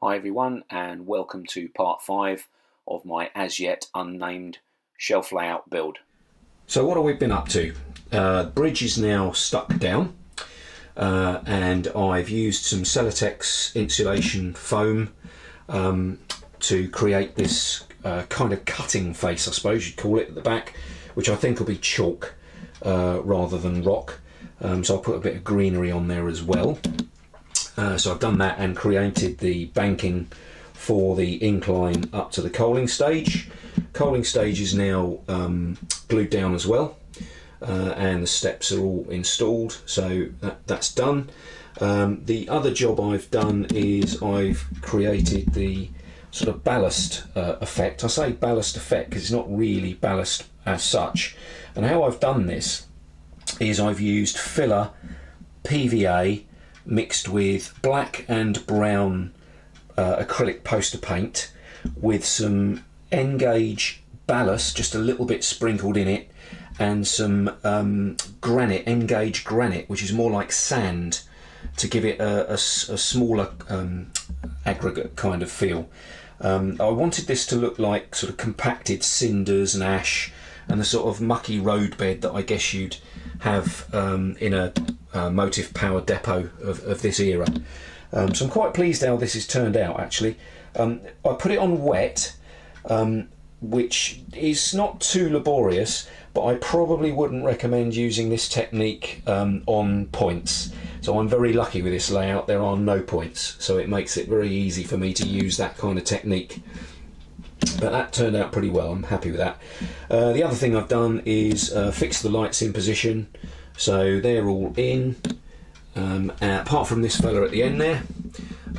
Hi everyone, and welcome to part 5 of my as yet unnamed shelf layout build. So what have we been up to? The bridge is now stuck down, and I've used some Celotex insulation foam to create this kind of cutting face, I suppose you'd call it, at the back, which I think will be chalk rather than rock. So I'll put a bit of greenery on there as well. So I've done that and created the banking for the incline up to the coaling stage. Coaling stage is now glued down as well, and the steps are all installed, so that's done. The other job I've done is I've created the sort of ballast effect. I say ballast effect because it's not really ballast as such. And how I've done this is I've used filler PVA mixed with black and brown acrylic poster paint with some N-gauge ballast, just a little bit sprinkled in it, and some granite, N-gauge granite, which is more like sand, to give it a smaller aggregate kind of feel. I wanted this to look like sort of compacted cinders and ash and the sort of mucky roadbed that I guess you'd have in a motive power depot of this era. So I'm quite pleased how this has turned out actually. I put it on wet, which is not too laborious, but I probably wouldn't recommend using this technique on points. So I'm very lucky with this layout, there are no points, so it makes it very easy for me to use that kind of technique. But that turned out pretty well, I'm happy with that. The other thing I've done is fix the lights in position, so they're all in, apart from this fella at the end there.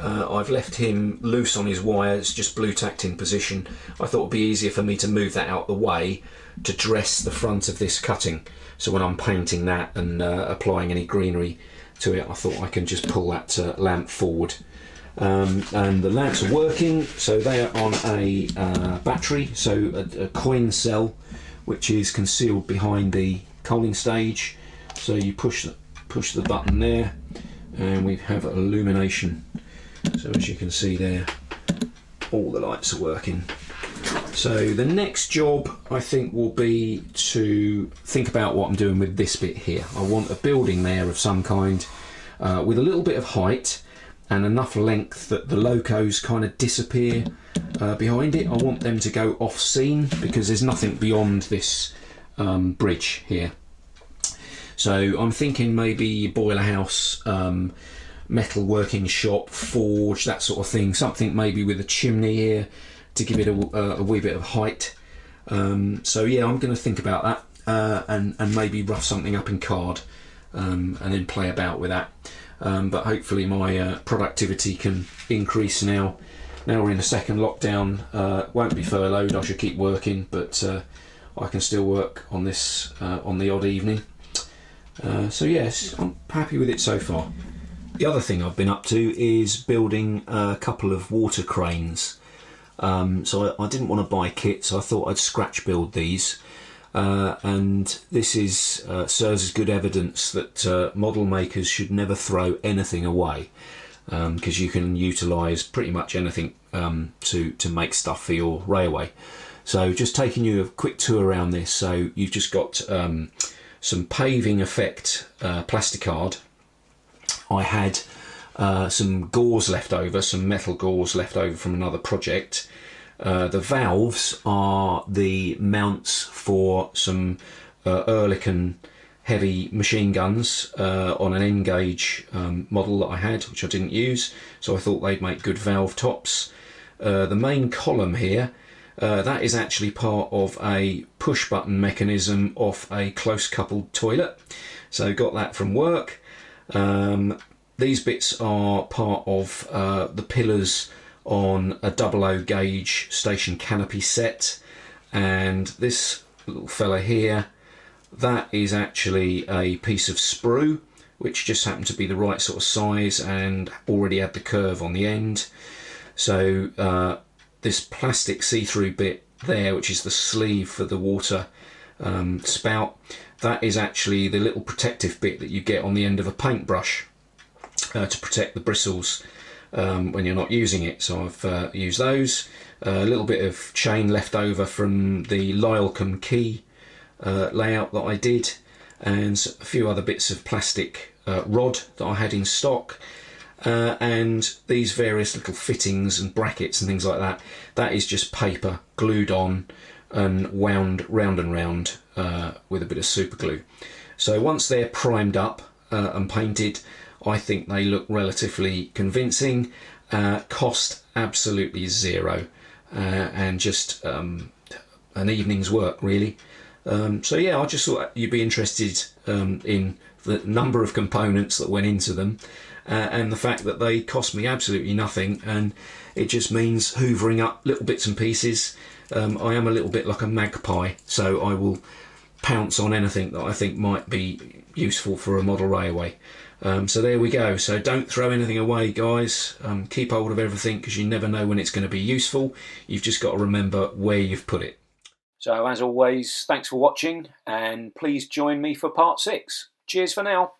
I've left him loose on his wires, just blue tacked in position. I thought it would be easier for me to move that out the way to dress the front of this cutting, so when I'm painting that and applying any greenery to it, I thought I can just pull that lamp forward. And the lamps are working, so they are on a battery, so a coin cell which is concealed behind the coaling stage. So you push the button there and we have illumination. So as you can see there, all the lights are working. So the next job I think will be to think about what I'm doing with this bit here. I want a building there of some kind with a little bit of height and enough length that the locos kind of disappear behind it. I want them to go off scene because there's nothing beyond this bridge here. So I'm thinking maybe boiler house, metal working shop, forge, that sort of thing. Something maybe with a chimney here to give it a wee bit of height. So yeah, I'm going to think about that and maybe rough something up in card and then play about with that. But hopefully my productivity can increase now. Now we're in a second lockdown, won't be furloughed, I should keep working, but I can still work on this on the odd evening. So yes, I'm happy with it so far. The other thing I've been up to is building a couple of water cranes. So I didn't want to buy kits, so I thought I'd scratch build these. And this is serves as good evidence that model makers should never throw anything away, because you can utilise pretty much anything to make stuff for your railway. So just taking you a quick tour around this. So you've just got some paving effect plasticard. I had some gauze left over, some metal gauze left over from another project. The valves are the mounts for some Oerlikon heavy machine guns on an N-gauge model that I had, which I didn't use, so I thought they'd make good valve tops. The main column here, that is actually part of a push button mechanism off a close coupled toilet, so got that from work. These bits are part of the pillars on a 00 gauge station canopy set, and this little fella here, that is actually a piece of sprue which just happened to be the right sort of size and already had the curve on the end. So this plastic see-through bit there, which is the sleeve for the water spout, that is actually the little protective bit that you get on the end of a paintbrush to protect the bristles. when you're not using it. So I've used those. A little bit of chain left over from the Lylecom key layout that I did, and a few other bits of plastic rod that I had in stock. And these various little fittings and brackets and things like that, that is just paper glued on and wound round and round with a bit of super glue. So once they're primed up and painted, I think they look relatively convincing. Cost absolutely zero, and just an evening's work really. So yeah, I just thought you'd be interested in the number of components that went into them, and the fact that they cost me absolutely nothing, and it just means hoovering up little bits and pieces. I am a little bit like a magpie, so I will pounce on anything that I think might be useful for a model railway. So there we go. So don't throw anything away, guys. Keep hold of everything, because you never know when it's going to be useful. You've just got to remember where you've put it. So as always, thanks for watching, and please join me for part 6. Cheers for now.